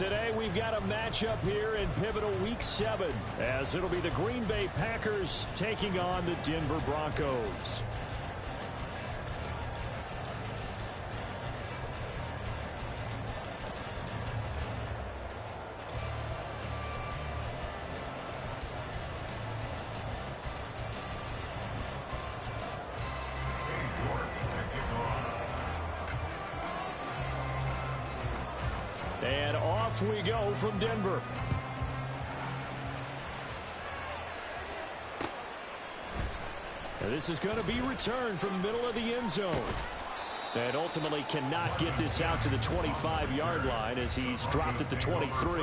today we've got a matchup here in pivotal Week 7, as it'll be the Green Bay Packers taking on the Denver Broncos. And off we go from Denver. And this is going to be returned from the middle of the end zone. And ultimately cannot get this out to the 25-yard line as he's dropped at the 23.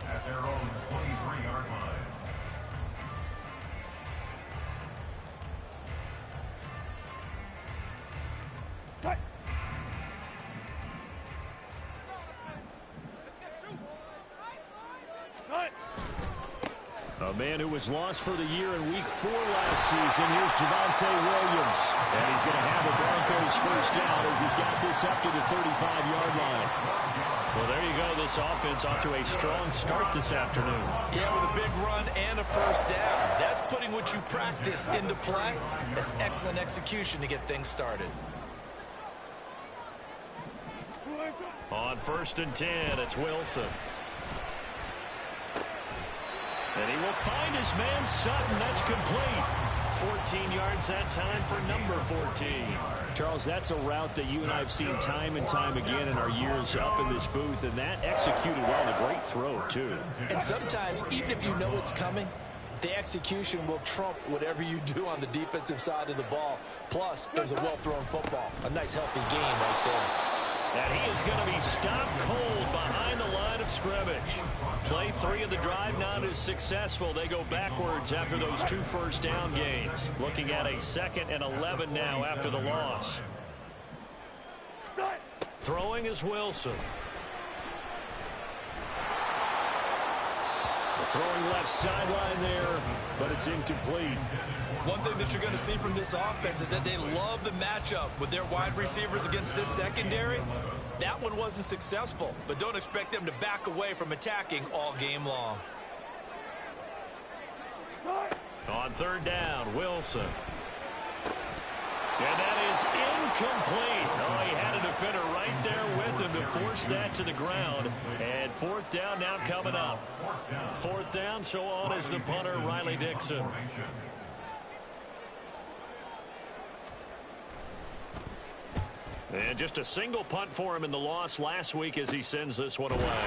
At their own 23-yard line. A man who was lost for the year in Week 4 last season. Here's Javonte Williams. And he's going to have the Broncos first down as he's got this up to the 35-yard line. Well, there you go. This offense off to a strong start this afternoon. Yeah, with a big run and a first down. That's putting what you practice into play. That's excellent execution to get things started. On 1st and 10, it's Wilson. And he will find his man Sutton. That's complete. 14 yards that time for number 14. Charles, that's a route that you and I have seen time and time again in our years up in this booth, and that executed well. A great throw, too. And sometimes, even if you know it's coming, the execution will trump whatever you do on the defensive side of the ball. Plus, it was a well-thrown football. A nice, healthy game right there. And he is going to be stopped cold behind the line of scrimmage. Play 3 of the drive not as successful. They go backwards after those 2 first down gains. Looking at a 2nd and 11 now after the loss. Throwing is Wilson. Throwing left sideline there, but it's incomplete. One thing that you're going to see from this offense is that they love the matchup with their wide receivers against this secondary. That one wasn't successful, but don't expect them to back away from attacking all game long. On 3rd down, Wilson. And that is incomplete. Oh, he had a defender right there with him to force that to the ground. And 4th down now coming up. 4th down, so on is the punter, Riley Dixon. And just a single punt for him in the loss last week as he sends this one away.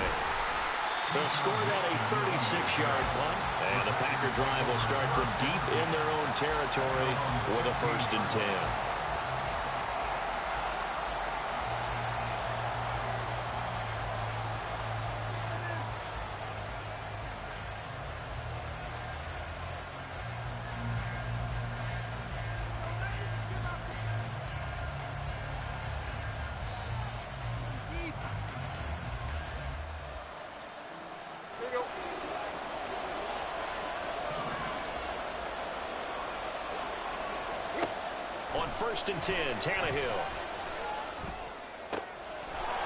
They'll score that a 36-yard punt. And the Packer drive will start from deep in their own territory with a 1st and 10. On 1st and 10, Tannehill.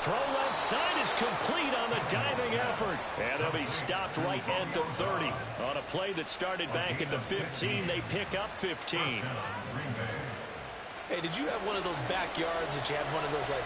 Throw left side is complete on the diving effort. And they'll be stopped right at the 30. On a play that started back at the 15, they pick up 15. Hey, did you have one of those backyards that you had one of those, like,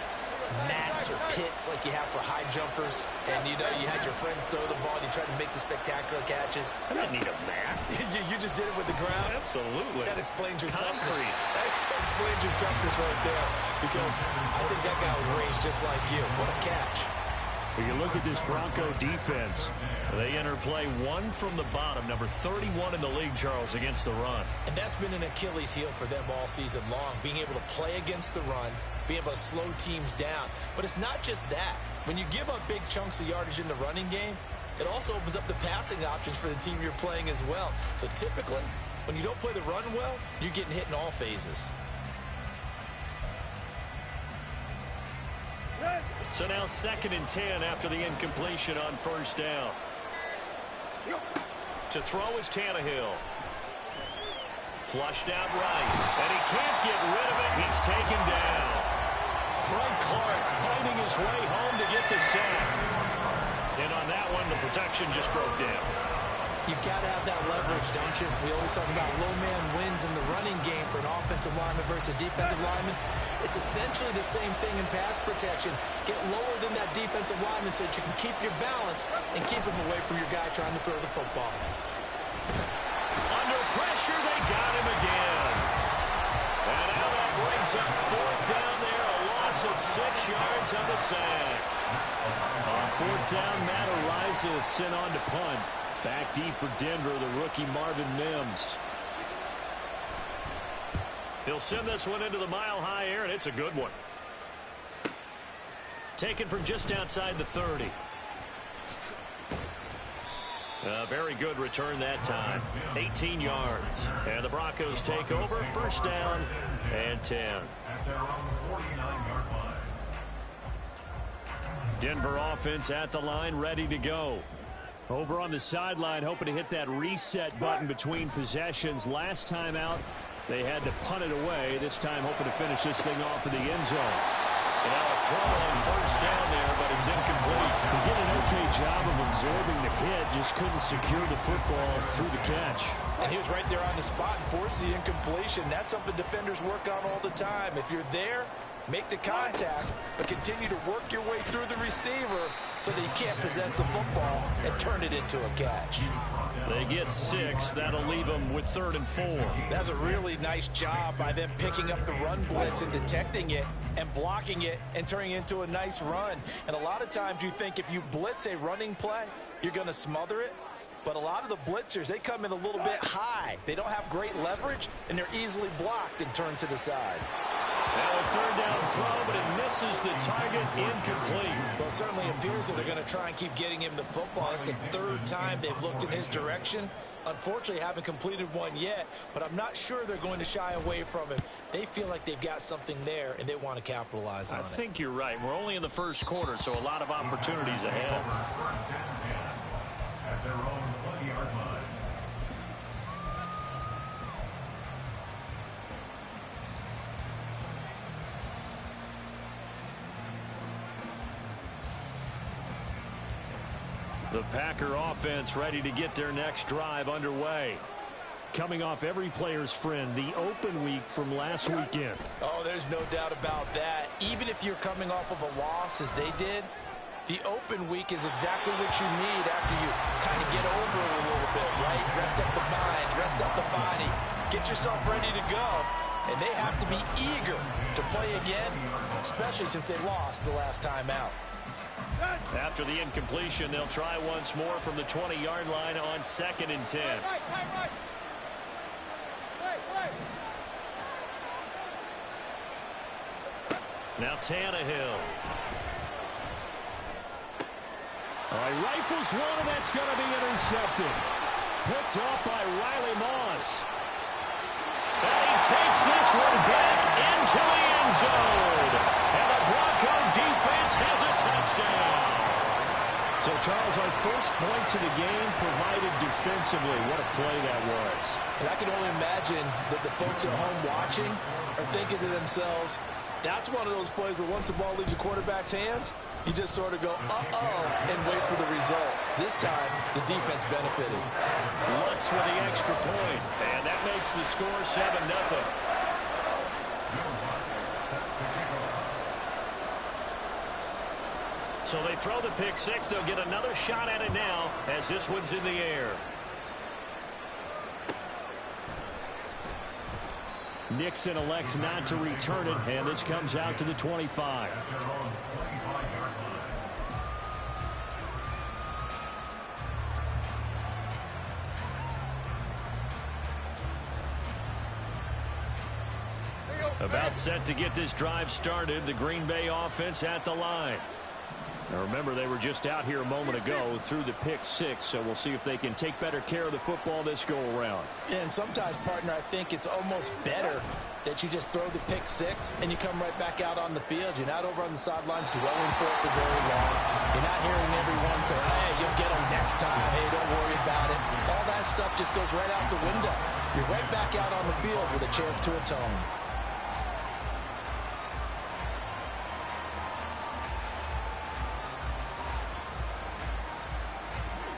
mats or pits like you have for high jumpers? And, you know, you had your friends throw the ball and you tried to make the spectacular catches? I don't need a mat. you just did it with the ground? Absolutely. That explains your Concrete. toughness. That explains your toughness right there. Because I think that guy was raised just like you. What a catch. When you look at this Bronco defense, they enter play 1 from the bottom, number 31 in the league, Charles, against the run. And that's been an Achilles heel for them all season long, being able to play against the run, being able to slow teams down. But it's not just that. When you give up big chunks of yardage in the running game, it also opens up the passing options for the team you're playing as well. So typically, when you don't play the run well, you're getting hit in all phases. So now 2nd and 10 after the incompletion on 1st down. To throw is Tannehill. Flushed out right. And he can't get rid of it. He's taken down. Frank Clark finding his way home to get the sack. that one. The protection just broke down. You've got to have that leverage, don't you? We always talk about low man wins in the running game for an offensive lineman versus a defensive lineman. It's essentially the same thing in pass protection. Get lower than that defensive lineman so that you can keep your balance and keep him away from your guy trying to throw the football. Under pressure, they got him again. And now that brings up fourth down there, a loss of 6 yards on the sack. On fourth down, Matt Araiza is sent on to punt. Back deep for Denver, the rookie Marvin Mims. He'll send this one into the mile-high air, and it's a good one. Taken from just outside the 30. A very good return that time. 18 yards. And the Broncos take over. First down and 10. At their own 49-yard line. Denver offense at the line, ready to go. Over on the sideline, hoping to hit that reset button between possessions. Last time out, they had to punt it away. This time, hoping to finish this thing off in the end zone. Now a throw on first down there, but it's incomplete. He did an okay job of absorbing the hit, just couldn't secure the football through the catch. And he was right there on the spot and forced the incompletion. That's something defenders work on all the time. If you're there, make the contact, but continue to work your way through the receiver so that you can't possess the football and turn it into a catch. They get 6. That'll leave them with 3rd and 4. That's a really nice job by them picking up the run blitz and detecting it and blocking it and turning it into a nice run. And a lot of times you think if you blitz a running play, you're going to smother it. But a lot of the blitzers, they come in a little bit high. They don't have great leverage, and they're easily blocked and turned to the side. Now a third down throw, but it misses the target, incomplete. Well, it certainly appears that they're going to try and keep getting him the football. That's the 3rd time they've looked in his direction. Unfortunately, haven't completed one yet, but I'm not sure they're going to shy away from him. They feel like they've got something there, and they want to capitalize on it. I think you're right. We're only in the first quarter, so a lot of opportunities ahead. First and 10 at their own 20-yard line. The Packer offense ready to get their next drive underway. Coming off every player's friend, the open week from last weekend. Oh, there's no doubt about that. Even if you're coming off of a loss as they did, the open week is exactly what you need after you kind of get over it a little bit, right? Rest up the mind, rest up the body, get yourself ready to go. And they have to be eager to play again, especially since they lost the last time out. After the incompletion, they'll try once more from the 20-yard line on 2nd and 10. Now Tannehill. All right, rifles one, and that's going to be intercepted. Picked off by Riley Moss. And he takes this one back into the end zone. And the Bronco defense has a touchdown. So, Charles, our first points of the game provided defensively. What a play that was. And I can only imagine that the folks at home watching are thinking to themselves, that's one of those plays where once the ball leaves the quarterback's hands, you just sort of go, uh-oh, and wait for the result. This time, the defense benefited. Lutz with the extra point, and that makes the score 7-0. So they throw the pick six. They'll get another shot at it now as this one's in the air. Nixon elects not to return it, and this comes out to the 25. About set to get this drive started, the Green Bay offense at the line. Now remember, they were just out here a moment ago through the pick six, so we'll see if they can take better care of the football this go-around. Yeah, and sometimes, partner, I think it's almost better that you just throw the pick six and you come right back out on the field. You're not over on the sidelines dwelling for it for very long. You're not hearing everyone say, hey, you'll get them next time. Hey, don't worry about it. All that stuff just goes right out the window. You're right back out on the field with a chance to atone.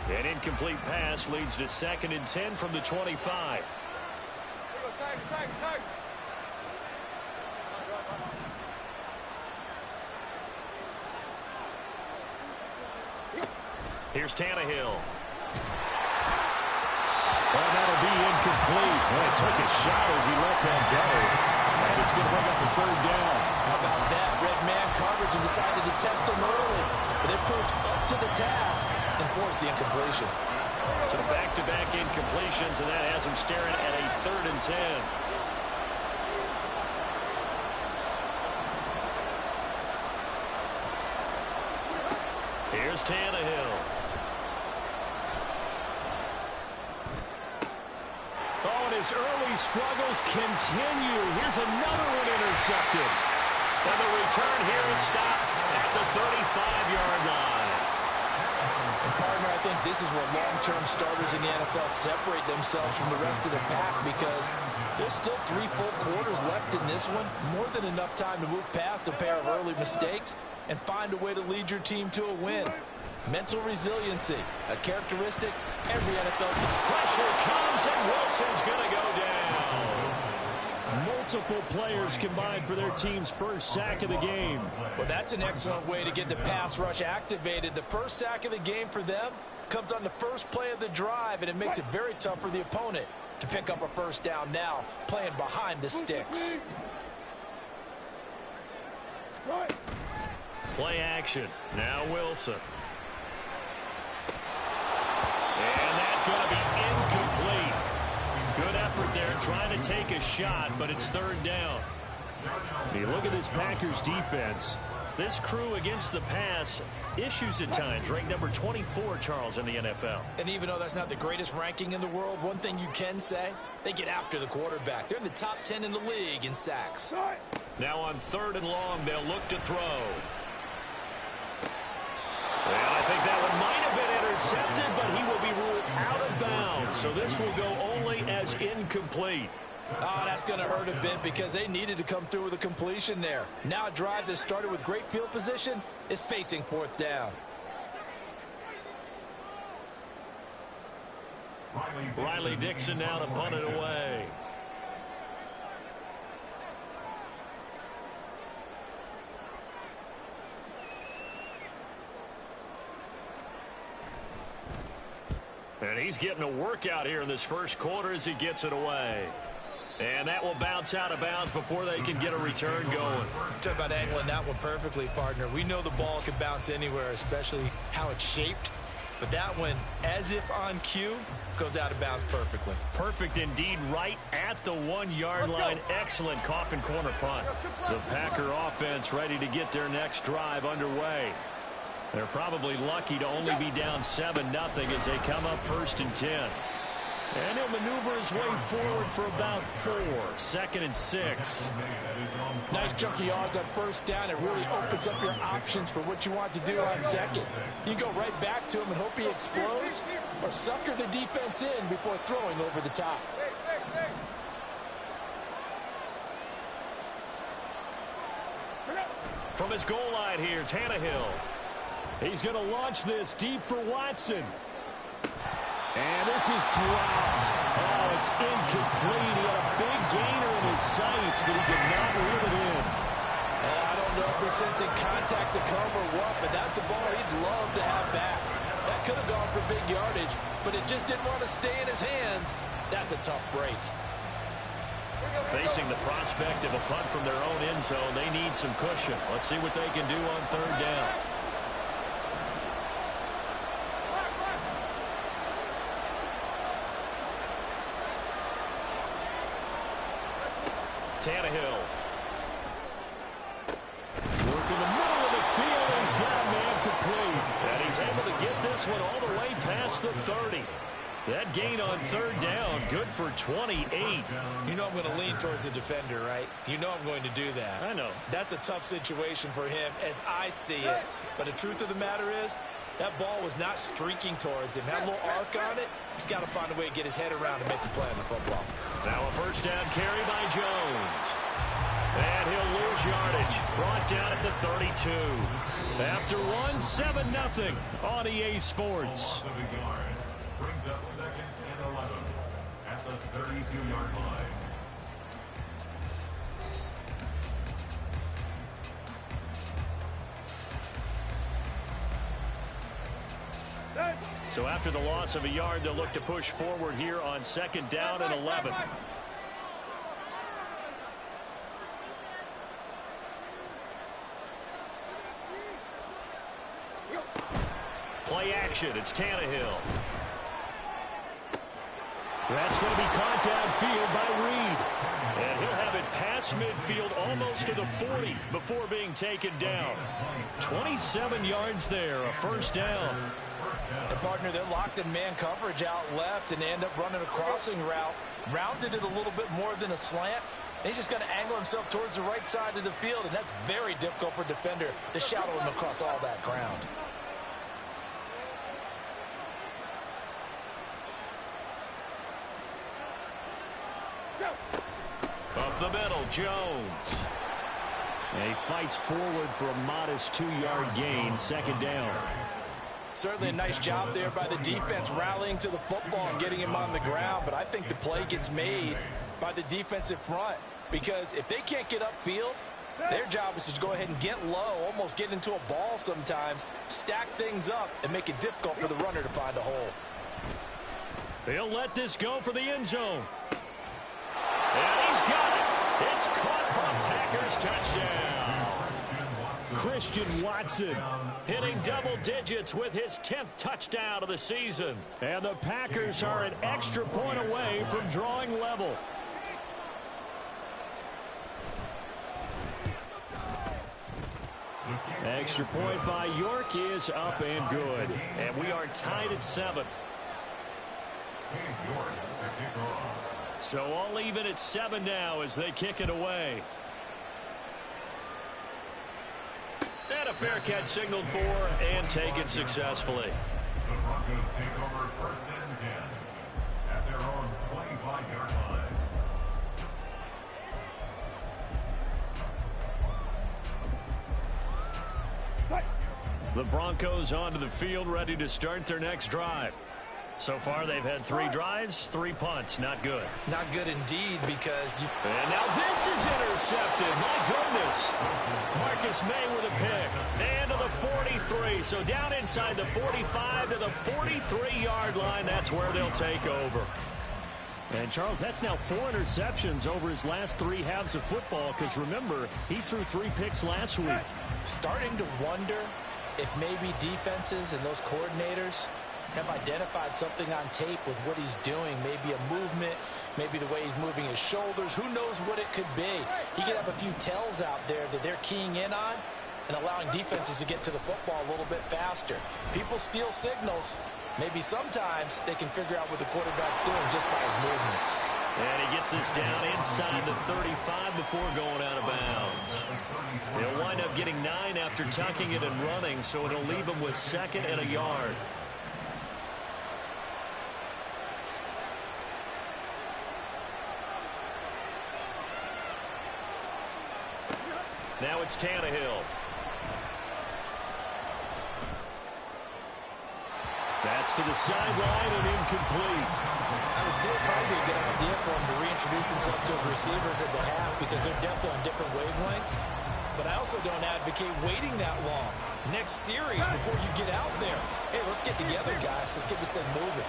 An incomplete pass leads to 2nd and 10 from the 25. Here's Tannehill. Oh, that'll be incomplete. Well, he took a shot as he let that go. And it's going to bring up a 3rd down. How about that? Red man coverage and decided to test him early. But it proved up to the task and forced the incompletion. So back-to-back incompletions, and that has him staring at a 3rd and 10. Here's Tannehill. Oh, and his early struggles continue. Here's another one intercepted. And the return here is stopped at the 35-yard line. And partner, I think this is where long-term starters in the NFL separate themselves from the rest of the pack, because there's still 3 full quarters left in this one. More than enough time to move past a pair of early mistakes and find a way to lead your team to a win. Mental resiliency, a characteristic every NFL team. Pressure comes, and Wilson's going to go down. Multiple players combined for their team's first sack of the game. Well, that's an excellent way to get the pass rush activated. The first sack of the game for them comes on the first play of the drive, and it makes it very tough for the opponent to pick up a 1st down now, playing behind the sticks. Play action. Now Wilson. And that's going to be incomplete. Good effort there trying to take a shot, but it's 3rd down. Hey, look at this Packers defense. This crew against the pass, issues at times, ranked number 24, Charles, in the NFL. And even though that's not the greatest ranking in the world, one thing you can say, they get after the quarterback. They're in the top 10 in the league in sacks. Now on 3rd and long, they'll look to throw. And I think that one might have been intercepted, but he will be ruled out of bounds. So this will go only as incomplete. Oh, that's going to hurt a bit because they needed to come through with a completion there. Now a drive that started with great field position is facing 4th down. Riley Dixon now to punt it away. And he's getting a workout here in this first quarter as he gets it away. And that will bounce out of bounds before they can get a return going. Talk about angling that one perfectly, partner. We know the ball can bounce anywhere, especially how it's shaped. But that one, as if on cue, goes out of bounds perfectly. Perfect indeed, right at the 1-yard line. Excellent coffin corner punt. The Packer offense ready to get their next drive underway. They're probably lucky to only be down 7-0 as they come up 1st and 10. And he'll maneuver his way forward for about 4. 2nd and 6. Nice chunk of yards on 1st down. It really opens up your options for what you want to do on 2nd. You go right back to him and hope he explodes, or sucker the defense in before throwing over the top. From his goal line here, Tannehill. He's going to launch this deep for Watson. And this is dropped. Oh, it's incomplete. He had a big gainer in his sights, but he could not reel it in. I don't know if he's sensing contact to come or what, but that's a ball he'd love to have back. That could have gone for big yardage, but it just didn't want to stay in his hands. That's a tough break. Facing the prospect of a punt from their own end zone, they need some cushion. Let's see what they can do on 3rd down. Tannehill. Work in the middle of the field, and he's got a man complete. And he's able to get this one all the way past the 30. That gain on 3rd down, good for 28. You know I'm going to lean towards the defender, right? You know I'm going to do that. I know. That's a tough situation for him as I see it. But the truth of the matter is, that ball was not streaking towards him. Had a little arc on it. He's got to find a way to get his head around and make the play on the football. Now a 1st down carry by Jones. And he'll lose yardage. Brought down at the 32. After one, 7-0 on EA Sports. Brings up second and 11 at the 32-yard line. So after the loss of a yard, they'll look to push forward here on second down and 11. Play action. It's Tannehill. That's going to be caught downfield by Reed. And he'll have it past midfield almost to the 40 before being taken down. 27 yards there, a first down. And partner, they're locked in man coverage out left, and they end up running a crossing route. Rounded it a little bit more than a slant. And he's just going to angle himself towards the right side of the field, and that's very difficult for a defender to shadow him across all that ground. Up the middle, Jones. And he fights forward for a modest 2-yard gain, second down. Certainly a nice job there by the defense rallying to the football and getting him on the ground, but I think the play gets made by the defensive front, because if they can't get upfield, their job is to go ahead and get low, almost get into a ball sometimes, stack things up, and make it difficult for the runner to find a hole. They'll let this go for the end zone. And he's got it. It's caught for a Packers touchdown. Christian Watson hitting double digits with his 10th touchdown of the season. And the Packers are an extra point away from drawing level. Extra point by York is up and good. And we are tied at 7. So all even at 7 now as they kick it away. And a fair catch signaled for and taken successfully. The Broncos take over first and 10 at their own 25-yard line. The Broncos onto the field, ready to start their next drive. So far, they've had 3 drives, 3 punts. Not good. Not good indeed, because you... And now this is intercepted. My goodness. Marcus May with a pick. And to the 43. So down inside the 45 to the 43-yard line. That's where they'll take over. And, Charles, that's now 4 interceptions over his last 3 halves of football, because, remember, he threw 3 picks last week. Starting to wonder if maybe defenses and those coordinators have identified something on tape with what he's doing. Maybe a movement, maybe the way he's moving his shoulders. Who knows what it could be? He could have a few tells out there that they're keying in on and allowing defenses to get to the football a little bit faster. People steal signals. Maybe sometimes they can figure out what the quarterback's doing just by his movements. And he gets this down inside the 35 before going out of bounds. They'll wind up getting 9 after tucking it and running, so it'll leave them with 2nd and a yard. Now it's Tannehill. That's to the sideline and incomplete. I would say it'd probably be a good idea for him to reintroduce himself to his receivers at the half, because they're definitely on different wavelengths. But I also don't advocate waiting that long. Next series, before you get out there, hey, let's get together, guys. Let's get this thing moving.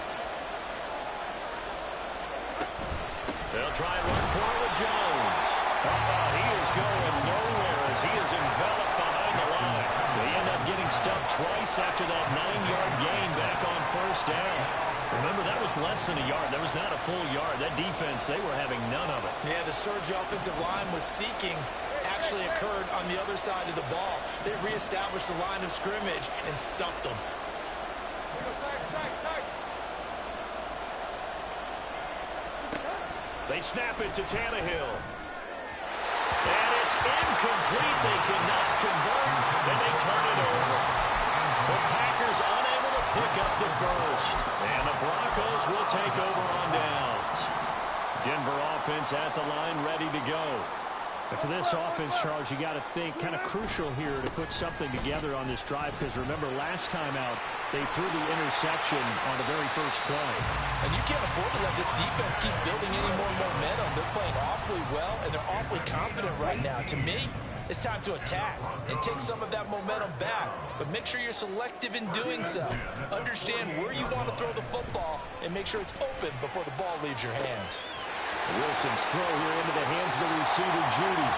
They'll try and run for it with Jones. He is going nowhere as he is enveloped behind the line. They end up getting stuffed twice after that 9-yard gain back on first down. Remember, that was less than a yard. That was not a full yard. That defense, they were having none of it. Yeah, the surge the offensive line was seeking actually occurred on the other side of the ball. They reestablished the line of scrimmage and stuffed them. They snap it to Tannehill. And it's incomplete. They cannot convert, and they turn it over. The Packers unable to pick up the first. And the Broncos will take over on downs. Denver offense at the line, ready to go. And for this offense, Charles, you got to think kind of crucial here to put something together on this drive, because remember last time out they threw the interception on the very first play. And you can't afford to let this defense keep building any more momentum. They're playing awfully well, and they're awfully confident right now. To me, it's time to attack and take some of that momentum back. But make sure you're selective in doing so. Understand where you want to throw the football and make sure it's open before the ball leaves your hands. Wilson's throw here into the hands of the receiver, Judy.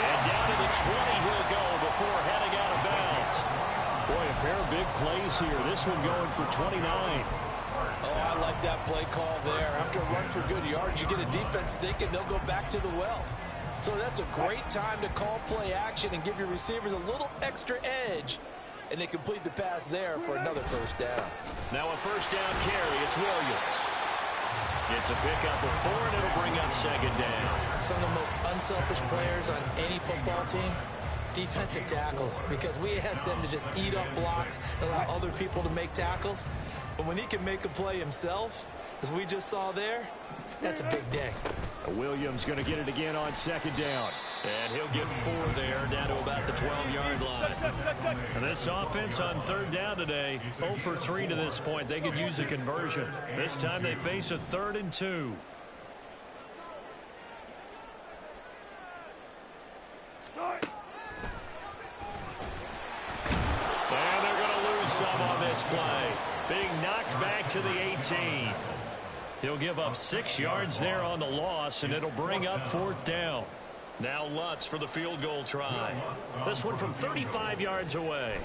And down to the 20 he'll go before heading out of bounds. Boy, a pair of big plays here. This one going for 29. Oh, I like that play call there. After a run for good yards, you get a defense thinking they'll go back to the well. So that's a great time to call play action and give your receivers a little extra edge. And they complete the pass there for another first down. Now a first down carry. It's Williams. It's a pickup of 4, and it'll bring up second down. Some of the most unselfish players on any football team, defensive tackles, because we ask them to just eat up blocks and allow other people to make tackles. But when he can make a play himself, as we just saw there, that's a big day. Williams going to get it again on second down. And he'll get 4 there, down to about the 12-yard line. And this offense on third down today, 0 for 3 to this point. They could use a conversion. This time they face a 3rd and 2. And they're going to lose some on this play. Being knocked back to the 18. He'll give up 6 yards there on the loss, and it'll bring up 4th down. Now Lutz for the field goal try. This one from 35 yards away.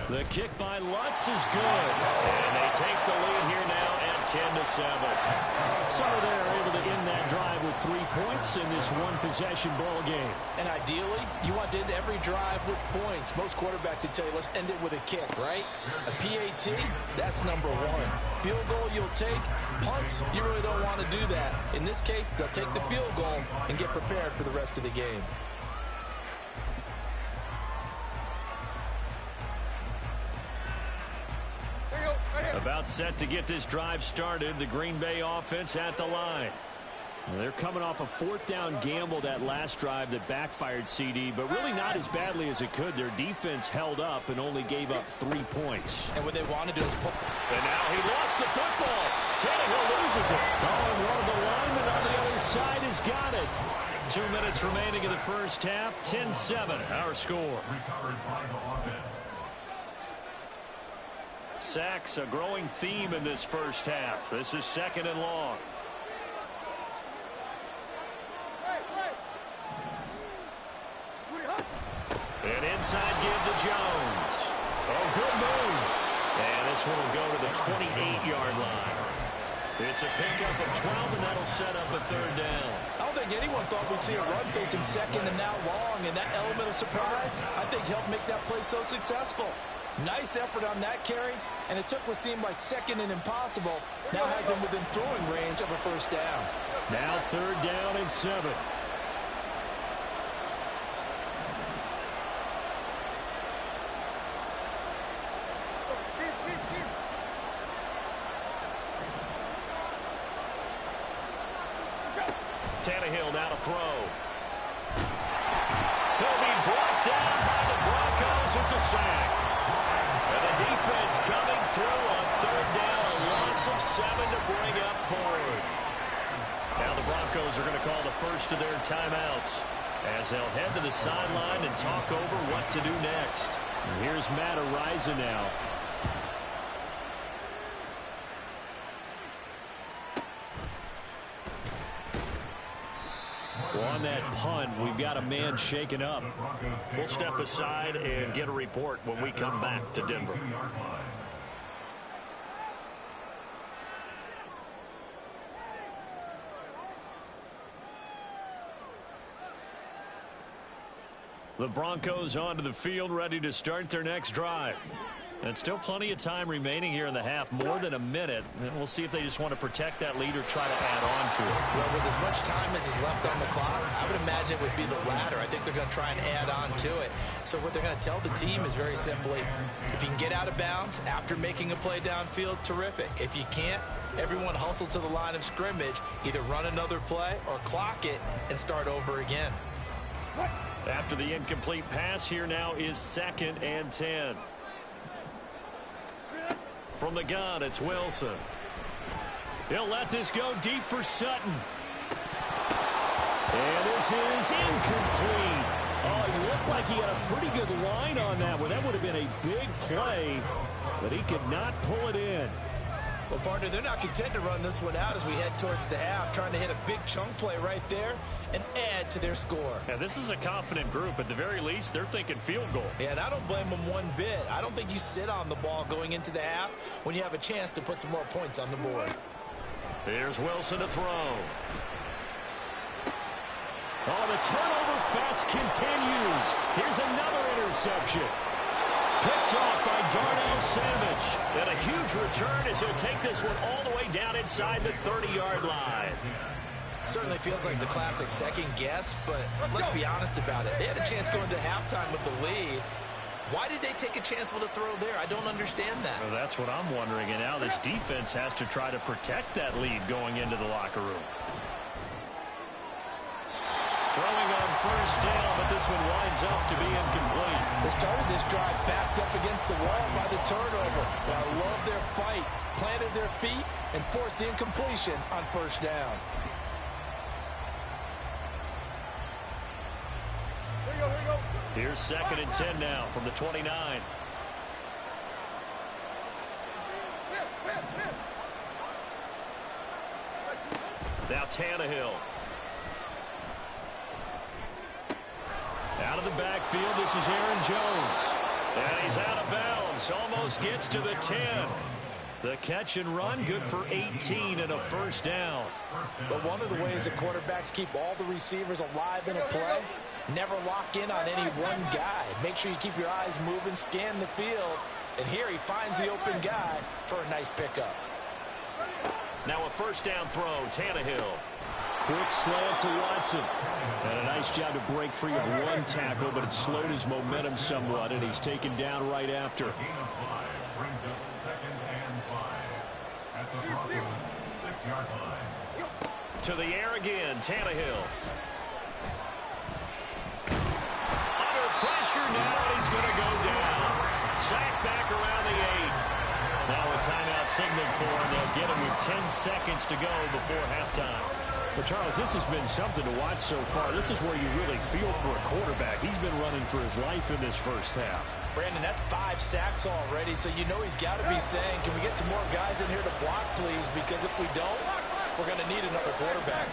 The kick by Lutz is good. And they take the lead here now at 10-7. So they're able to end that drive with 3 points in this one-possession ball game. And ideally, you want to end every drive with points. Most quarterbacks would tell you, let's end it with a kick, right? A PAT, that's number 1. Field goal you'll take. Punts, you really don't want to do that. In this case, they'll take the field goal and get prepared for the rest of the game. About set to get this drive started. The Green Bay offense at the line. They're coming off a 4th down gamble that last drive that backfired, CD, but really not as badly as it could. Their defense held up and only gave up 3 points. And what they want to do is pull. And now he lost the football. Tannehill loses it. Oh, and one of the linemen on the other side has got it. 2 minutes remaining in the first half. 10-7, our score. Sacks, a growing theme in this first half. This is 2nd and long. An inside give to Jones. Oh, good move. And this one will go to the 28-yard line. It's a pickup of 12, and that'll set up a 3rd down. I don't think anyone thought we'd see a run facing 2nd and now long, and that element of surprise, I think, helped make that play so successful. Nice effort on that carry, and it took what seemed like 2nd and impossible. Now has him within throwing range of a first down. Now 3rd down and 7. Tannehill now to throw. He'll be brought down by the Broncos. It's a sack. And the defense coming through on 3rd down. A loss of 7 to bring up 4th. Now the Broncos are going to call the first of their timeouts as they'll head to the sideline and talk over what to do next. And here's Matt Araiza now. Well, on that punt, we've got a man shaken up. We'll step aside and get a report when we come back to Denver. The Broncos onto the field, ready to start their next drive. And still plenty of time remaining here in the half, more than a minute. And we'll see if they just want to protect that lead or try to add on to it. Well, with as much time as is left on the clock, I would imagine it would be the latter. I think they're going to try and add on to it. So what they're going to tell the team is very simply, if you can get out of bounds after making a play downfield, terrific. If you can't, everyone hustle to the line of scrimmage, either run another play or clock it and start over again. After the incomplete pass, here now is 2nd and 10. From the gun, it's Wilson. He'll let this go deep for Sutton. And this is incomplete. Oh, it looked like he had a pretty good line on that one. That would have been a big play, but he could not pull it in. Well, partner, they're not content to run this one out as we head towards the half, trying to hit a big chunk play right there and add to their score. Yeah, this is a confident group. At the very least, they're thinking field goal. Yeah, and I don't blame them one bit. I don't think you sit on the ball going into the half when you have a chance to put some more points on the board. Here's Wilson to throw. Oh, the turnover fest continues. Here's another interception. Picked off by Darnell Savage. And a huge return as he'll take this one all the way down inside the 30-yard line. Certainly feels like the classic second guess, but let's be honest about it. They had a chance going to halftime with the lead. Why did they take a chance with a throw there? I don't understand that. Well, that's what I'm wondering. And now this defense has to try to protect that lead going into the locker room. Throwing on first down, but this one winds up to be incomplete. They started this drive backed up against the wall by the turnover. But I love their fight, planted their feet, and forced the incompletion on first down. Here's 2nd and 10 now from the 29. Now Tannehill. Out of the backfield, this is Aaron Jones. And he's out of bounds, almost gets to the 10. The catch and run, good for 18 and a first down. But one of the ways that quarterbacks keep all the receivers alive in a play, never lock in on any one guy. Make sure you keep your eyes moving, scan the field. And here he finds the open guy for a nice pickup. Now a first down throw, Tannehill. Quick slant to Watson. And a nice job to break free of one tackle, but it slowed his momentum somewhat, and he's taken down right after. Gain of 5 brings up 2nd and 5 at the Broncos' 6-yard line. To the air again, Tannehill. Under pressure now, and he's going to go down. Sacked back around the 8. Now a timeout signal for him. They'll get him with 10 seconds to go before halftime. But, Charles, this has been something to watch so far. This is where you really feel for a quarterback. He's been running for his life in this first half. Brandon, that's 5 sacks already, so you know he's got to be saying, can we get some more guys in here to block, please? Because if we don't, we're going to need another quarterback.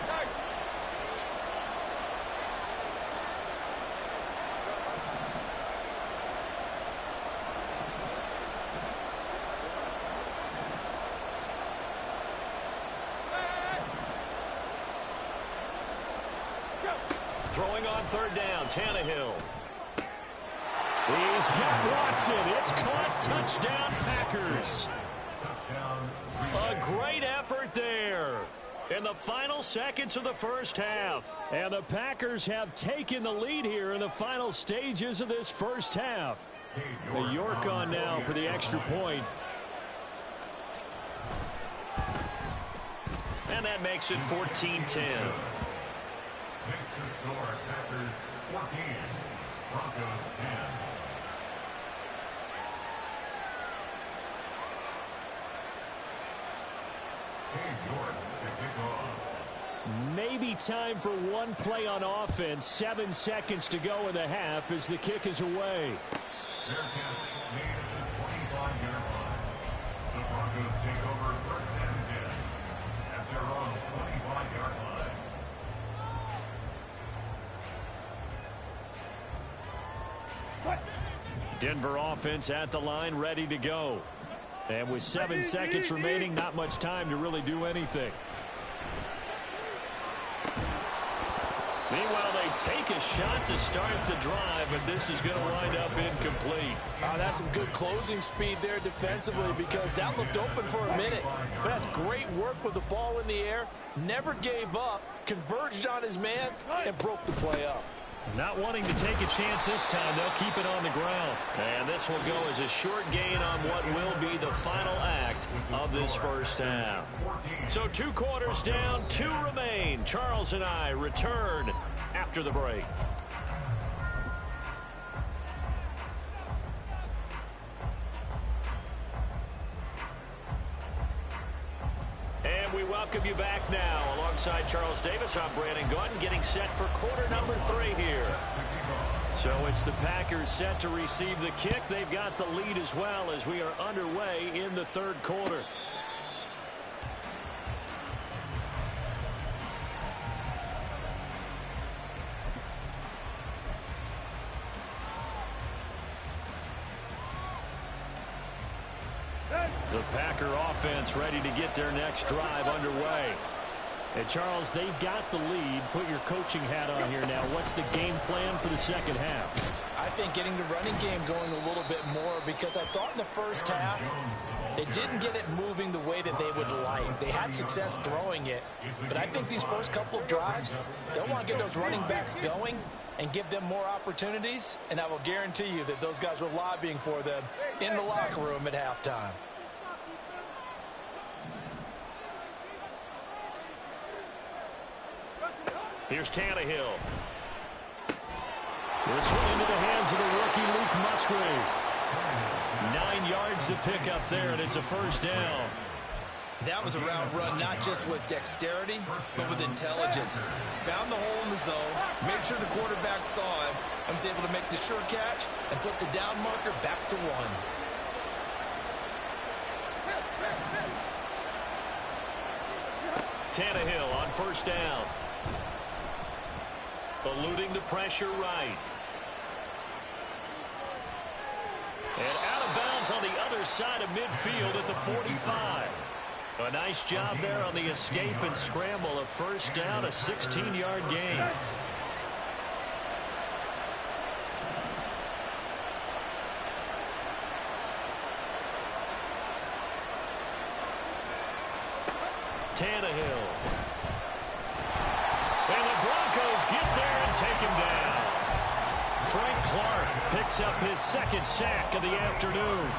Throwing on third down, Tannehill. He's got Watson. It's caught. Touchdown, Packers. A great effort there in the final seconds of the first half. And the Packers have taken the lead here in the final stages of this first half. The York on now for the extra point. And that makes it 14-10. Makes the score Packers 14, Broncos 10. Dave York to kick off. Maybe time for one play on offense. 7 seconds to go in the half as the kick is away. Fair catch made at the 25-yard line. The Broncos take over 1st and 10 at their own 25-yard line. Denver offense at the line, ready to go. And with 7 seconds remaining, not much time to really do anything. Meanwhile, they take a shot to start the drive, but this is going to wind up incomplete. Oh, that's some good closing speed there defensively because that looked open for a minute. But that's great work with the ball in the air. Never gave up, converged on his man, and broke the play up. Not wanting to take a chance this time, they'll keep it on the ground. And this will go as a short gain on what will be the final act of this first half. So 2 quarters down, 2 remain. Charles and I return after the break. And we welcome you back now. Alongside Charles Davis, I'm Brandon Gaudin, getting set for quarter number 3 here. So it's the Packers set to receive the kick. They've got the lead as well as we are underway in the 3rd quarter. The Packer offense ready to get their next drive underway. And Charles, they've got the lead. Put your coaching hat on here now. What's the game plan for the second half? I think getting the running game going a little bit more because I thought in the first half they didn't get it moving the way that they would like. They had success throwing it, but I think these first couple of drives, they'll want to get those running backs going and give them more opportunities, and I will guarantee you that those guys were lobbying for them in the locker room at halftime. Here's Tannehill. This one into the hands of the rookie Luke Musgrave. 9 yards to pick up there, and it's a first down. That was a route run not just with dexterity, but with intelligence. Found the hole in the zone, made sure the quarterback saw him, and was able to make the sure catch and flip the down marker back to 1. Tannehill on first down. Eluding the pressure right. And out of bounds on the other side of midfield at the 45. A nice job there on the escape and scramble. A first down, a 16-yard gain. Tannehill. And the Broncos get there and take him down. Frank Clark picks up his 2nd sack of the afternoon.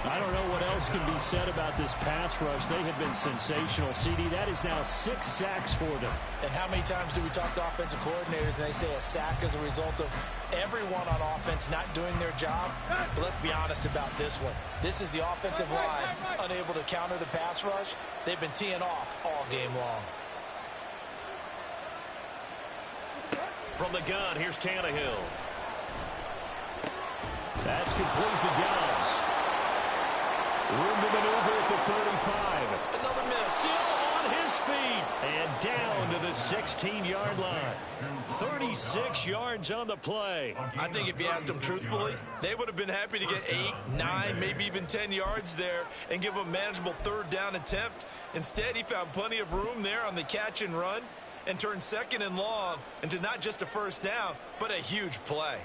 I don't know what else can be said about this pass rush. They have been sensational. CD, that is now 6 sacks for them. And how many times do we talk to offensive coordinators and they say a sack is a result of everyone on offense not doing their job? But let's be honest about this one. This is the offensive line unable to counter the pass rush. They've been teeing off all game long. From the gun, here's Tannehill. That's complete to Dobbs. Room to maneuver at the 35. Another miss. Still on his feet. And down to the 16-yard line. 36 yards on the play. I think if you asked them truthfully, they would have been happy to get 8, 9, maybe even 10 yards there and give them a manageable 3rd down attempt. Instead, he found plenty of room there on the catch and run and turned 2nd and long into not just a first down, but a huge play.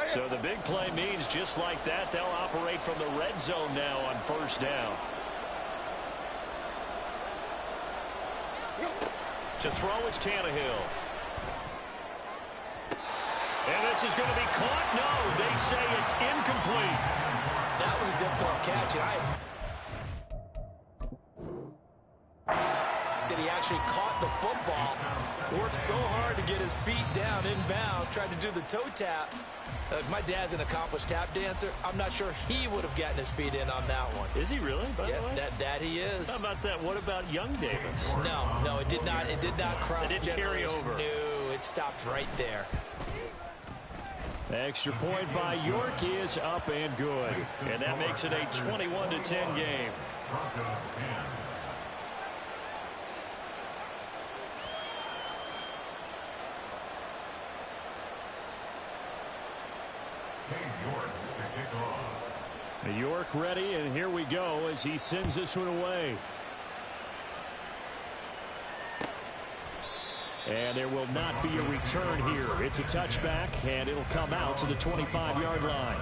So the big play means just like that, they'll operate from the red zone now on first down. To throw is Tannehill. And this is going to be caught. No, they say it's incomplete. That was a difficult catch. That he actually caught the football, worked so hard to get his feet down inbounds, tried to do the toe tap. My dad's an accomplished tap dancer. I'm not sure he would have gotten his feet in on that one. Is he really, by the way? That he is. How about that? What about young Davis? No, it did not. It did not cross. It didn't carry over. No, it stopped right there. Extra point by York is up and good. And that makes it a 21-10 game. York ready, and here we go as he sends this one away. And there will not be a return here. It's a touchback, and it'll come out to the 25-yard line.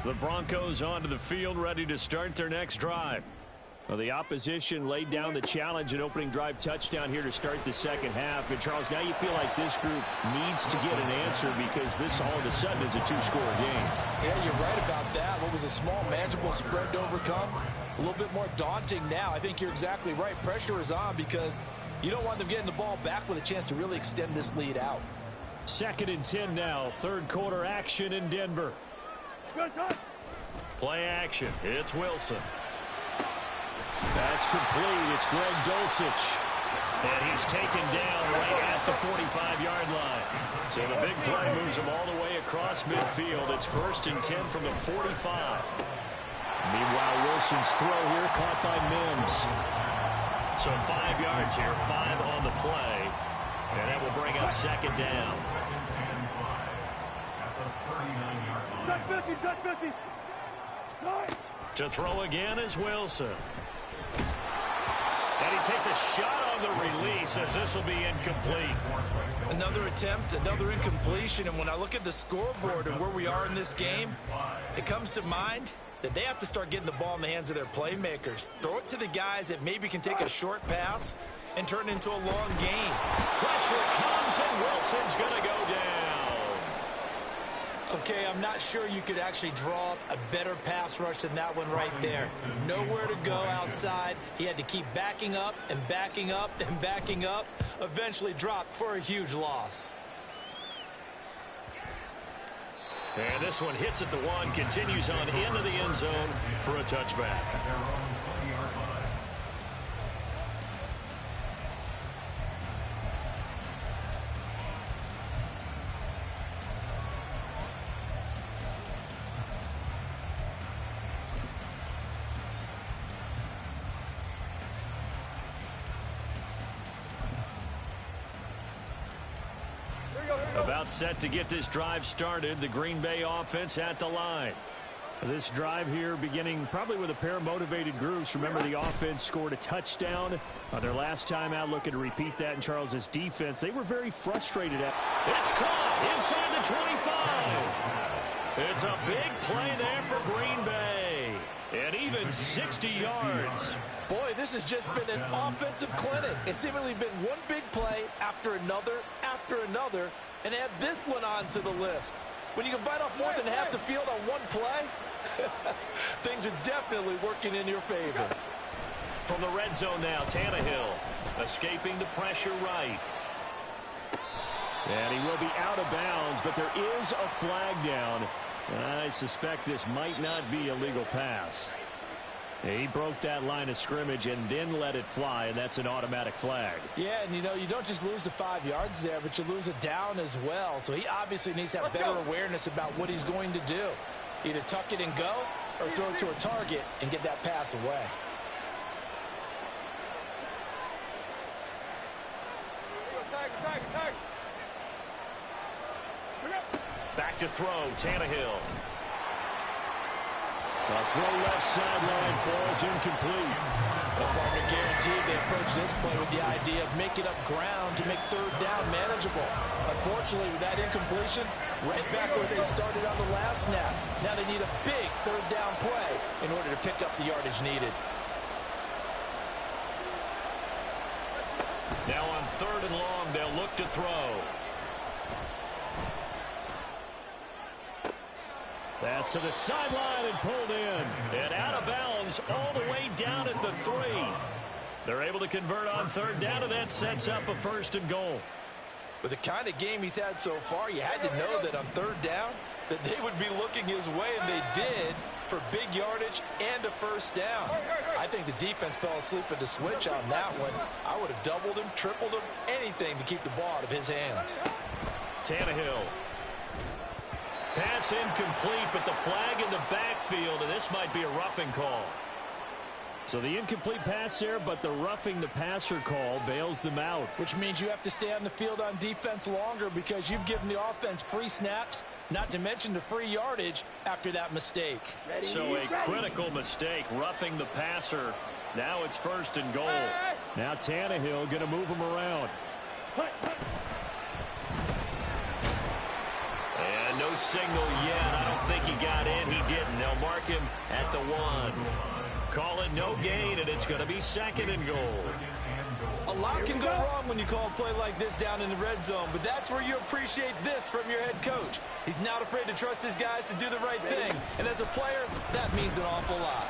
The Broncos onto the field, ready to start their next drive. Well, the opposition laid down the challenge and opening drive touchdown here to start the second half. And, Charles, now you feel like this group needs to get an answer because this all of a sudden is a two-score game. Yeah, you're right about that. What was a small, manageable spread to overcome? A little bit more daunting now. I think you're exactly right. Pressure is on because you don't want them getting the ball back with a chance to really extend this lead out. 2nd and 10 now. Third quarter action in Denver. Play action. It's Wilson. That's complete. It's Greg Dulcich. And he's taken down right at the 45-yard line. So the big play moves him all the way across midfield. It's 1st and 10 from the 45. Meanwhile, Wilson's throw here caught by Mims. So 5 yards here, 5 on the play. And that will bring up 2nd down. To throw again is Wilson. And he takes a shot on the release as this will be incomplete. Another attempt, another incompletion. And when I look at the scoreboard and where we are in this game, it comes to mind that they have to start getting the ball in the hands of their playmakers. Throw it to the guys that maybe can take a short pass and turn it into a long gain. Pressure comes and Wilson's going to go down. Okay, I'm not sure you could actually draw up a better pass rush than that one right there. Nowhere to go outside. He had to keep backing up and backing up and backing up. Eventually dropped for a huge loss. And this one hits at the 1, continues on into the end zone for a touchback. About set to get this drive started. The Green Bay offense at the line. This drive here beginning probably with a pair of motivated groups. Remember, the offense scored a touchdown on their last time out, looking to repeat that in Charles's defense. They were very frustrated at. It's caught inside the 25. It's a big play there for Green Bay. And even 60 yards. Boy, this has just been an offensive clinic. It's seemingly been one big play after another, and add this one onto the list. When you can bite off more than half the field on one play, things are definitely working in your favor. From the red zone now, Tannehill escaping the pressure right. And he will be out of bounds, but there is a flag down. I suspect this might not be a legal pass. He broke that line of scrimmage and then let it fly, and that's an automatic flag. Yeah, and you know, you don't just lose the 5 yards there, but you lose a down as well. So he obviously needs to have better awareness about what he's going to do. Either tuck it and go or throw it to a target and get that pass away. Back to throw, Tannehill. The throw left sideline falls incomplete. Well, partner guaranteed they approach this play with the idea of making up ground to make 3rd down manageable. Unfortunately, with that incompletion, right back where they started on the last snap. Now they need a big 3rd down play in order to pick up the yardage needed. Now on 3rd and long, they'll look to throw. Pass to the sideline and pulled in. And out of bounds all the way down at the 3. They're able to convert on 3rd down, and that sets up a 1st and goal. With the kind of game he's had so far, you had to know that on 3rd down that they would be looking his way, and they did, for big yardage and a 1st down. I think the defense fell asleep at the switch on that one. I would have doubled him, tripled him, anything to keep the ball out of his hands. Tannehill. Pass incomplete, but the flag in the backfield, and this might be a roughing call. So the incomplete pass there, but the roughing the passer call bails them out. Which means you have to stay on the field on defense longer because you've given the offense free snaps, not to mention the free yardage after that mistake. So a critical mistake, roughing the passer Now it's 1st and goal. Now Tannehill going to move him around. And no signal yet. I don't think he got in. He didn't. They'll mark him at the 1. Call it no gain, and it's going to be 2nd and goal. A lot can go wrong when you call a play like this down in the red zone, but that's where you appreciate this from your head coach. He's not afraid to trust his guys to do the right thing, and as a player, that means an awful lot.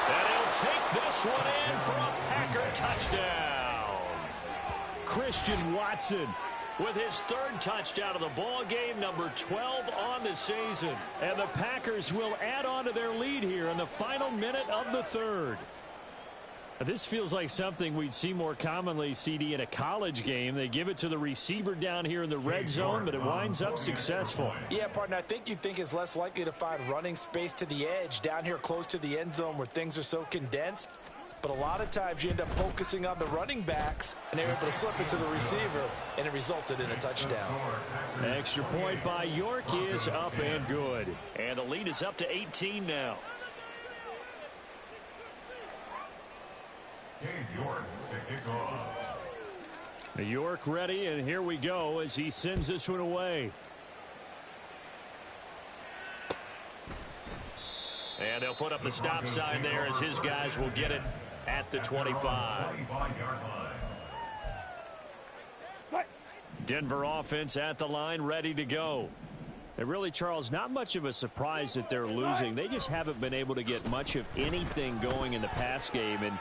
And he'll take this one in for a Packer touchdown. Christian Watson with his 3rd touchdown of the ball game, number 12 on the season. And the Packers will add on to their lead here in the final minute of the 3rd. This feels like something we'd see more commonly, CD, in a college game. They give it to the receiver down here in the red zone, but it winds up successful. Yeah, partner, I think you'd think it's less likely to find running space to the edge down here close to the end zone where things are so condensed. But a lot of times you end up focusing on the running backs, and they're able to slip it to the receiver, and it resulted in a touchdown. Extra point by York is up and good. And the lead is up to 18 now. York to kick off. York ready, and here we go as he sends this one away. And they'll put up the stop sign there as his guys will get it at the 25. Denver offense at the line, ready to go. And really, Charles, not much of a surprise that they're losing. They just haven't been able to get much of anything going in the pass game. And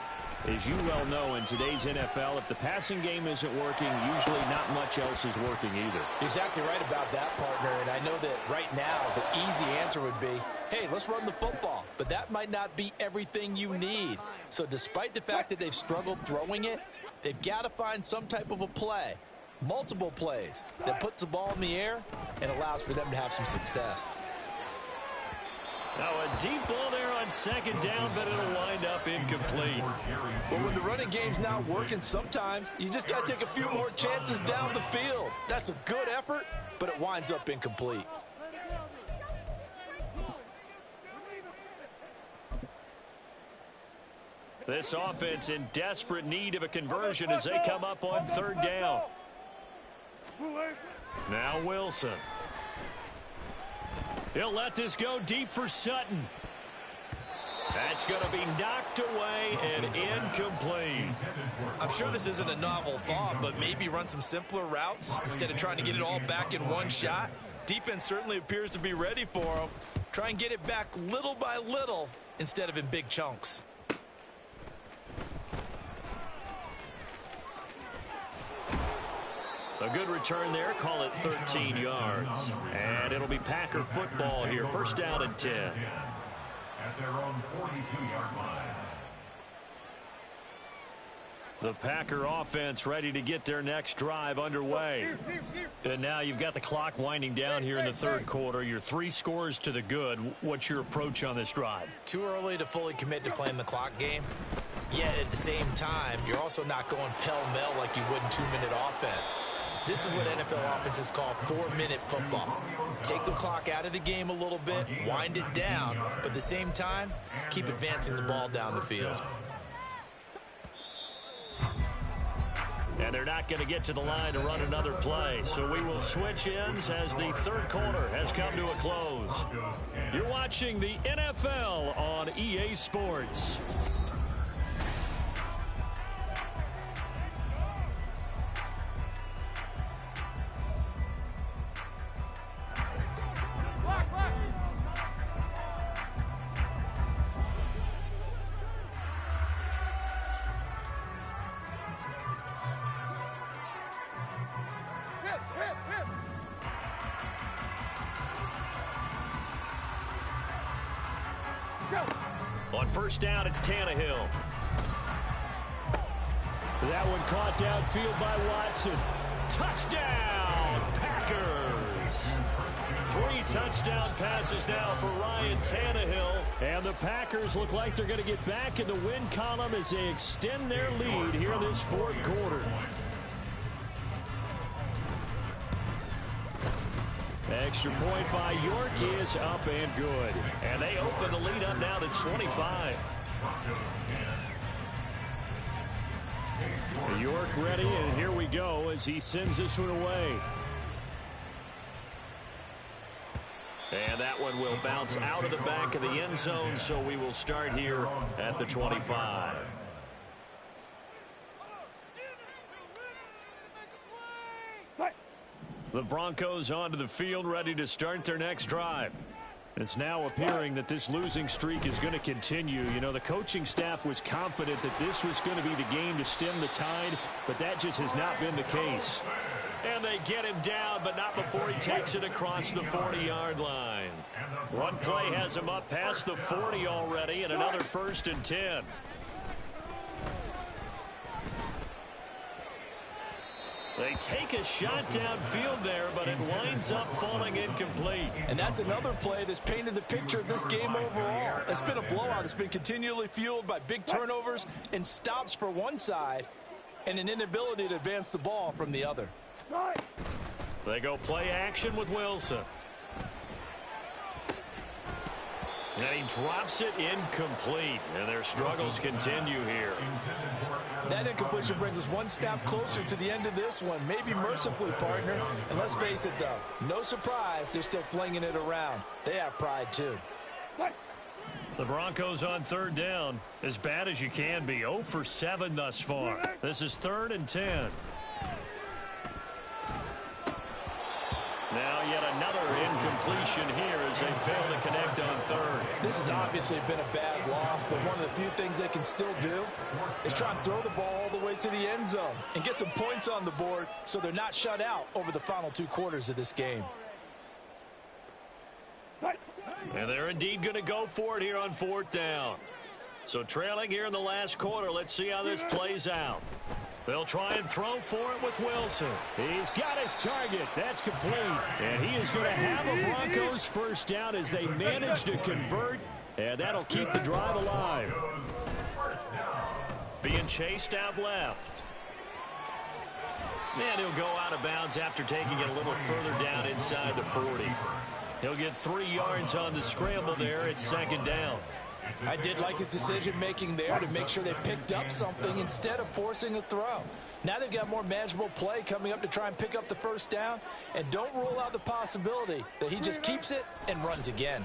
as you well know, in today's NFL, if the passing game isn't working, usually not much else is working either. You're exactly right about that, partner. And I know that right now the easy answer would be, hey, let's run the football. But that might not be everything you need. So despite the fact that they've struggled throwing it, they've got to find some type of a play, multiple plays, that puts the ball in the air and allows for them to have some success. Now a deep ball there on 2nd down, but it'll wind up incomplete. Well, when the running game's not working, sometimes you just got to take a few more chances down the field. That's a good effort, but it winds up incomplete. This offense in desperate need of a conversion as they come up on 3rd down. Now Wilson. He'll let this go deep for Sutton. That's going to be knocked away and incomplete. I'm sure this isn't a novel thought, but maybe run some simpler routes instead of trying to get it all back in one shot. Defense certainly appears to be ready for him. Try and get it back little by little instead of in big chunks. A good return there. Call it 13 yards. And it'll be Packer football here. 1st down and 10. At their own 42-yard line. The Packer offense ready to get their next drive underway. And now you've got the clock winding down here in the 3rd quarter. Your 3 scores to the good. What's your approach on this drive? Too early to fully commit to playing the clock game. Yet at the same time, you're also not going pell-mell like you would in 2-minute offense. This is what NFL offenses call 4-minute football. Take the clock out of the game a little bit, wind it down, but at the same time, keep advancing the ball down the field. And they're not going to get to the line to run another play. So we will switch ends as the 3rd quarter has come to a close. You're watching the NFL on EA Sports. On 1st down, it's Tannehill. That one caught downfield by Watson. Touchdown, Packers! 3 touchdown passes now for Ryan Tannehill. And the Packers look like they're going to get back in the win column as they extend their lead here in this 4th quarter. Extra point by York is up and good. And they open the lead up now to 25. York ready, and here we go as he sends this one away. And that one will bounce out of the back of the end zone, so we will start here at the 25. The Broncos onto the field, ready to start their next drive. It's now appearing that this losing streak is going to continue. You know, the coaching staff was confident that this was going to be the game to stem the tide, but that just has not been the case. And they get him down, but not before he takes it across the 40-yard line. One play has him up past the 40 already, and another 1st and 10. They take a shot downfield there, but it winds up falling incomplete. And that's another play that's painted the picture of this game overall. It's been a blowout. It's been continually fueled by big turnovers and stops for one side and an inability to advance the ball from the other. They go play action with Wilson. And he drops it incomplete, and their struggles continue here. That incompletion brings us one snap closer to the end of this one. Maybe mercifully, partner. And let's face it, though, no surprise, they're still flinging it around. They have pride, too. The Broncos on 3rd down, as bad as you can be. 0 for 7 thus far. This is 3rd and 10. Now yet another incompletion here as they fail to connect on 3rd. This has obviously been a bad loss, but one of the few things they can still do is try and throw the ball all the way to the end zone and get some points on the board so they're not shut out over the final 2 quarters of this game. And they're indeed going to go for it here on 4th down. So trailing here in the last quarter, let's see how this plays out. They'll try and throw for it with Wilson. He's got his target. That's complete. And he is going to have a Broncos 1st down as they manage to convert. And that'll keep the drive alive. Being chased out left. And he'll go out of bounds after taking it a little further down inside the 40. He'll get 3 yards on the scramble there. It's 2nd down. I did like his decision-making there to make sure they picked up something instead of forcing a throw. Now they've got more manageable play coming up to try and pick up the 1st down. And don't rule out the possibility that he just keeps it and runs again.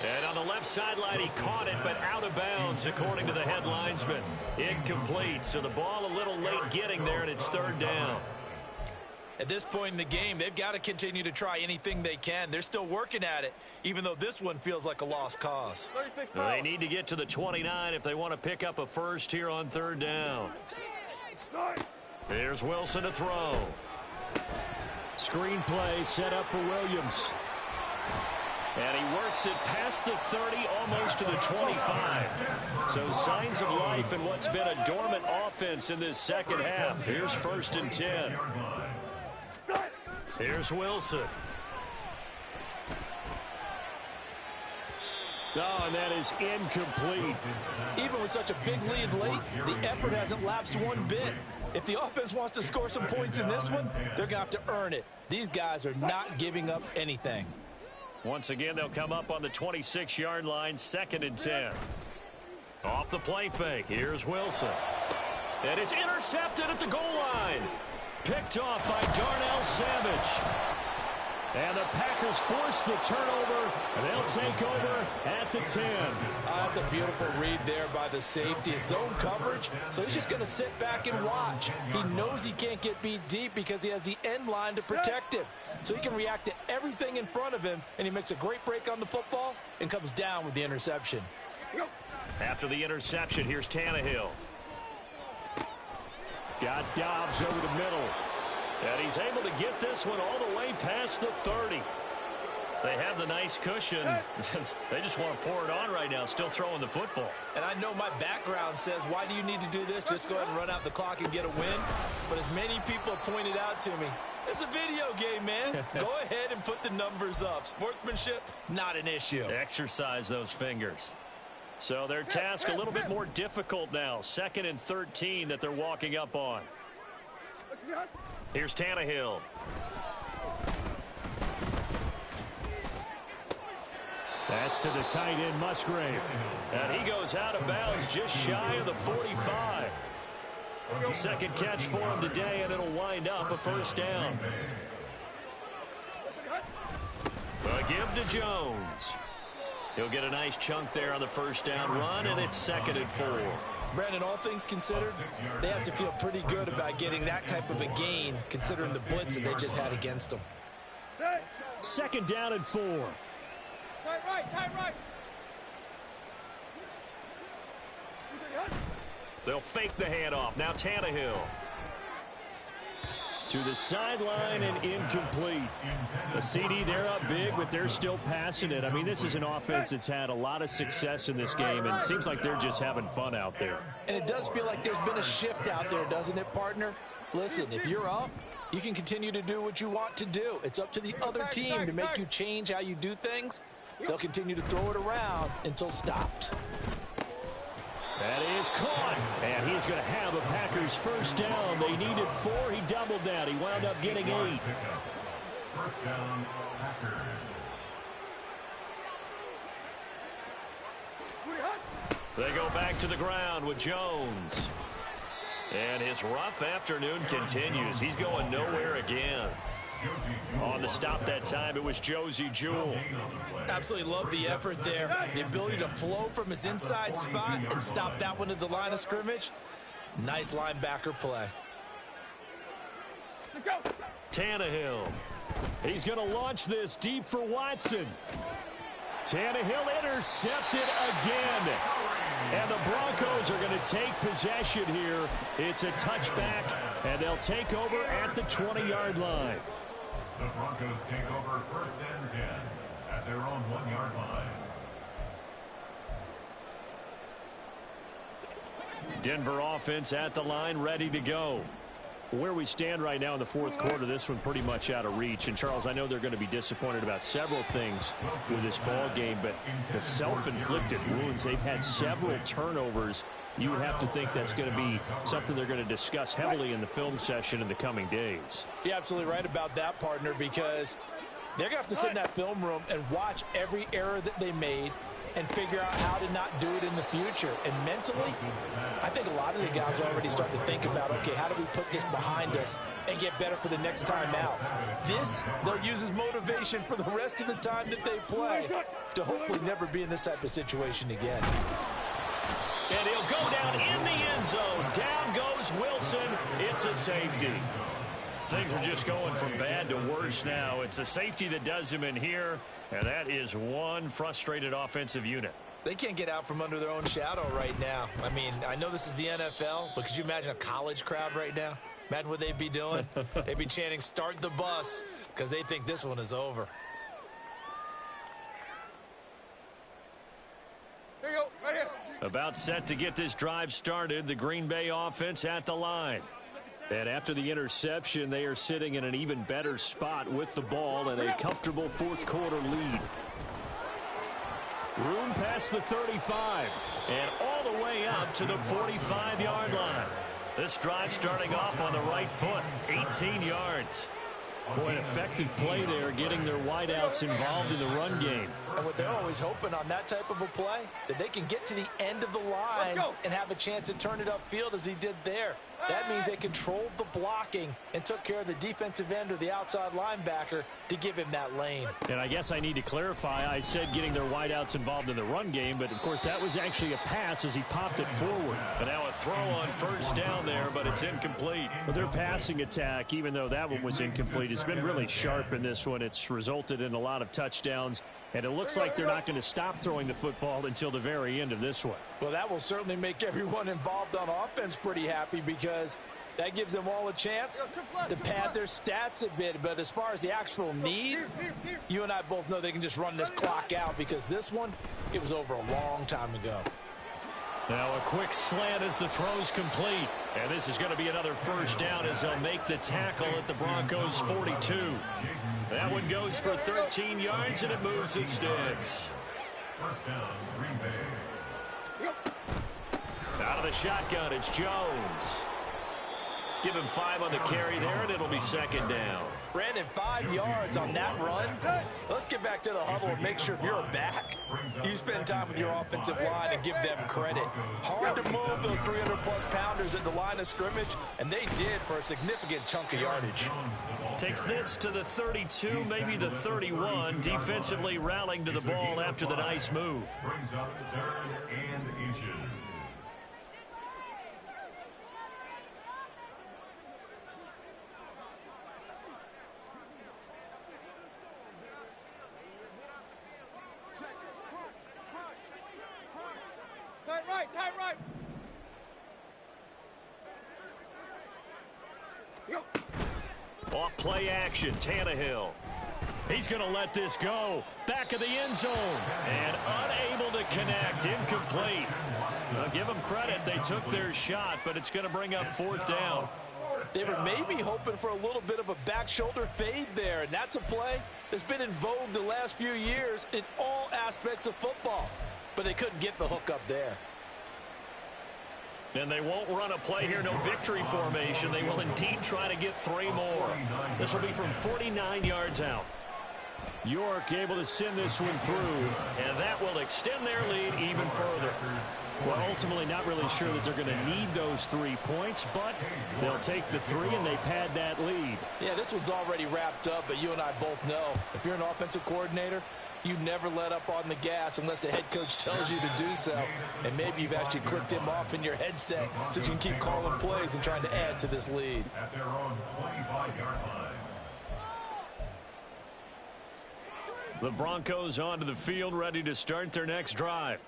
And on the left sideline, he caught it, but out of bounds, according to the head linesman. Incomplete, so the ball a little late getting there, and it's 3rd down. At this point in the game, they've got to continue to try anything they can. They're still working at it, even though this one feels like a lost cause. They need to get to the 29 if they want to pick up a 1st here on 3rd down. Here's Wilson to throw. Screen play set up for Williams. And he works it past the 30, almost to the 25. So signs of life in what's been a dormant offense in this 2nd half. Here's 1st and 10. Here's Wilson. Oh, and that is incomplete. Even with such a big lead late, the effort hasn't lapsed one bit. If the offense wants to score some points in this one, they're going to have to earn it. These guys are not giving up anything. Once again, they'll come up on the 26-yard line, 2nd and 10. Off the play fake, here's Wilson. And it's intercepted at the goal line. Picked off by Darnell Savage. And the Packers force the turnover, and they'll take over at the 10. That's a beautiful read there by the safety. It's zone coverage, so he's just going to sit back and watch. He knows he can't get beat deep because he has the end line to protect him. So he can react to everything in front of him, and he makes a great break on the football and comes down with the interception. After the interception, here's Tannehill. Got Dobbs over the middle. And he's able to get this one all the way past the 30. They have the nice cushion. They just want to pour it on right now, still throwing the football. And I know my background says, why do you need to do this? Just go ahead and run out the clock and get a win. But as many people have pointed out to me, it's a video game, man. Go ahead and put the numbers up. Sportsmanship, not an issue. Exercise those fingers. So their task a little bit more difficult now. 2nd and 13 that they're walking up on. Here's That's to the tight end, Musgrave. And he goes out of bounds just shy of the 45. Second catch for him today, and it'll wind up a first down. A give to Jones. He'll get a nice chunk there on the first down run, and it's 2nd and 4. Brandon, all things considered, they have to feel pretty good about getting that type of a gain, considering the blitz that they just had against them. 2nd down and 4. Tight right. They'll fake the handoff. Now Tannehill. To the sideline and incomplete. The CD, they're up big, but they're still passing it. I mean, this is an offense that's had a lot of success in this game, and it seems like they're just having fun out there. And it does feel like there's been a shift out there, doesn't it, partner? Listen, if you're up, you can continue to do what you want to do. It's up to the other team to make you change how you do things. They'll continue to throw it around until stopped. That is caught, and he's going to have a Packers first down. They needed 4. He doubled that. He wound up getting 8. First down, Packers. They go back to the ground with Jones. And his rough afternoon continues. He's going nowhere again. On the stop that time, it was Josey Jewell. Absolutely love the effort there. The ability to flow from his inside spot and stop that one at the line of scrimmage. Nice linebacker play. Tannehill. He's going to launch this deep for Watson. Tannehill intercepted again. And the Broncos are going to take possession here. It's a touchback, and they'll take over at the 20-yard line. The Broncos take over 1st and 10 at their own 1-yard line. Denver offense at the line, ready to go. Where we stand right now in the 4th quarter, this one pretty much out of reach. And, Charles, I know they're going to be disappointed about several things with this ball game, but the self-inflicted wounds, they've had several turnovers. You would have to think that's going to be something they're going to discuss heavily in the film session in the coming days. You're absolutely right about that, partner, because they're going to have to sit in that film room and watch every error that they made and figure out how to not do it in the future. And mentally, I think a lot of the guys are already starting to think about, okay, how do we put this behind us and get better for the next time out? This, they'll use as motivation for the rest of the time that they play to hopefully never be in this type of situation again. And he'll go down in the end zone. Down goes Wilson. It's a safety. Things are just going from bad to worse now. It's a safety that does him in here, and that is one frustrated offensive unit. They can't get out from under their own shadow right now. I mean, I know this is the NFL, but could you imagine a college crowd right now? Imagine what they'd be doing. They'd be chanting, "Start the bus," because they think this one is over. Here you go, right here. About set to get this drive started, the Green Bay offense at the line. And after the interception, they are sitting in an even better spot with the ball and a comfortable 4th quarter lead. Room past the 35 and all the way up to the 45-yard line. This drive starting off on the right foot, 18 yards. Boy, an effective play there, getting their wideouts involved in the run game. And what they're always hoping on that type of a play, that they can get to the end of the line and have a chance to turn it upfield as he did there. That means they controlled the blocking and took care of the defensive end or the outside linebacker to give him that lane. And I guess I need to clarify, I said getting their wideouts involved in the run game, but of course that was actually a pass as he popped it forward. And now a throw on first down there, but it's incomplete. But their passing attack, even though that one was incomplete, has been really sharp in this one. It's resulted in a lot of touchdowns, and it looks like they're not going to stop throwing the football until the very end of this one. Well, that will certainly make everyone involved on offense pretty happy, because that gives them all a chance to pad their stats a bit. But as far as the actual need, you and I both know they can just run this clock out, because this one, it was over a long time ago. Now a quick slant as the throw's complete. And this is going to be another first down as they'll make the tackle at the Broncos' 42. That one goes for 13 yards, and it moves the sticks. First down, Green Bay. Out of the shotgun, it's Jones. Give him 5 on the carry there, and it'll be second down. Brandon, 5 yards on that run. Let's get back to the huddle and make sure if you're a back, you spend time with your offensive line and give them credit. Hard to move those 300-plus pounders at the line of scrimmage, and they did for a significant chunk of yardage. Takes this to the 32, maybe the 31. Defensively rallying to the ball after the nice move. Brings up 3rd and inches. Tight right, tight right. Off play action, Tannehill. He's going to let this go. Back of the end zone. And unable to connect. Incomplete. I'll give them credit. They took their shot, but it's going to bring up 4th down. They were maybe hoping for a little bit of a back shoulder fade there, and that's a play that's been in vogue the last few years in all aspects of football. But they couldn't get the hook up there. And they won't run a play here, no victory formation. They will indeed try to get 3 more. This will be from 49 yards out. York able to send this one through, and that will extend their lead even further. Well, ultimately not really sure that they're going to need those 3 points, but they'll take the 3 and they pad that lead. Yeah, this one's already wrapped up, but you and I both know if you're an offensive coordinator, you never let up on the gas unless the head coach tells you to do so. And maybe you've actually clicked him off in your headset so you can keep calling plays and trying to add to this lead. At their own 25-yard line. The Broncos onto the field, ready to start their next drive.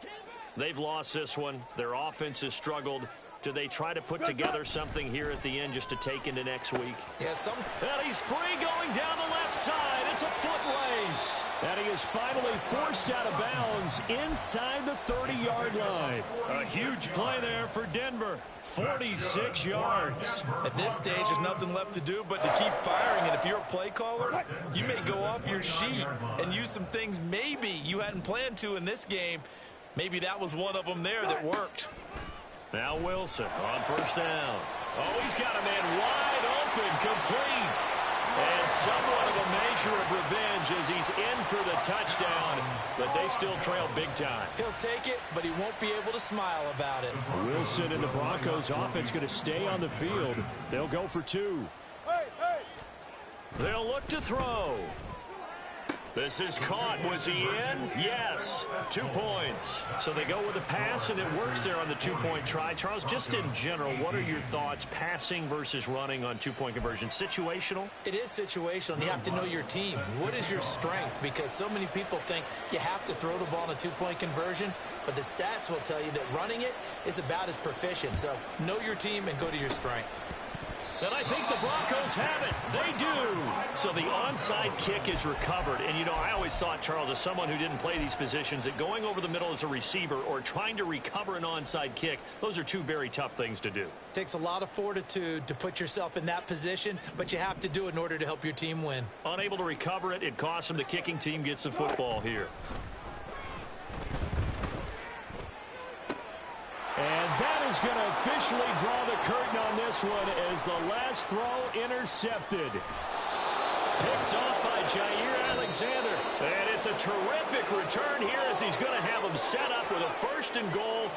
They've lost this one. Their offense has struggled. Do they try to put together something here at the end just to take into next week? Yeah, And he's free going down the left side. It's a foot race. And he is finally forced out of bounds inside the 30-yard line. A huge play there for Denver. 46 yards. At this stage, there's nothing left to do but to keep firing. And if you're a play caller, you may go off your sheet and use some things maybe you hadn't planned to in this game. Maybe that was one of them there that worked. Now Wilson on 1st down. Oh, he's got a man wide open, complete. And somewhat of a measure of revenge as he's in for the touchdown. But they still trail big time. He'll take it, but he won't be able to smile about it. Wilson and the Broncos offense going to stay on the field. They'll go for 2. They'll look to throw. This is caught. Was he in? Yes. 2 points. So they go with a pass, and it works there on the 2-point try. Charles, just in general, what are your thoughts passing versus running on 2-point conversion? Situational? It is situational, and you have to know your team. What is your strength? Because so many people think you have to throw the ball in a 2-point conversion, but the stats will tell you that running it is about as proficient. So know your team and go to your strength. And I think the Broncos have it. They do. So the onside kick is recovered. And, you know, I always thought, Charles, as someone who didn't play these positions, that going over the middle as a receiver or trying to recover an onside kick, those are 2 very tough things to do. Takes a lot of fortitude to put yourself in that position, but you have to do it in order to help your team win. Unable to recover it, it costs them. The kicking team gets the football here. And that is going to officially draw the curtain on this one as the last throw intercepted. Picked off by Jair Alexander. And it's a terrific return here as he's going to have them set up with a 1st and goal